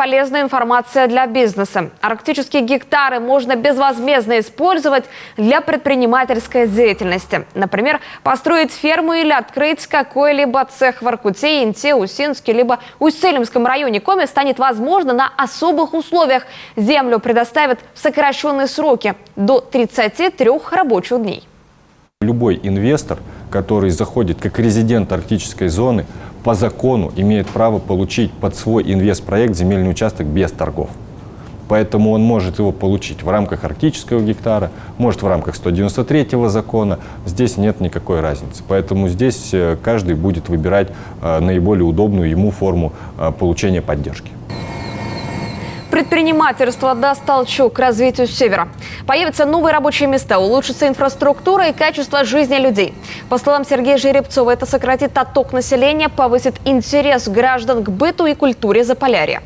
полезная информация для бизнеса. Арктические гектары можно безвозмездно использовать для предпринимательской деятельности. Например, построить ферму или открыть какой-либо цех в Воркуте, Инте, Усинске, либо Усть-Илимском районе Коми станет возможно на особых условиях. Землю предоставят в сокращенные сроки – до 33 рабочих дней. Любой инвестор, который заходит как резидент арктической зоны, по закону имеет право получить под свой инвестпроект земельный участок без торгов. Поэтому он может его получить в рамках арктического гектара, может в рамках 193-го закона. Здесь нет никакой разницы. Поэтому здесь каждый будет выбирать наиболее удобную ему форму получения поддержки. Предпринимательство даст толчок к развитию Севера. Появятся новые рабочие места, улучшится инфраструктура и качество жизни людей. По словам Сергея Жеребцова, это сократит отток населения, повысит интерес граждан к быту и культуре Заполярья.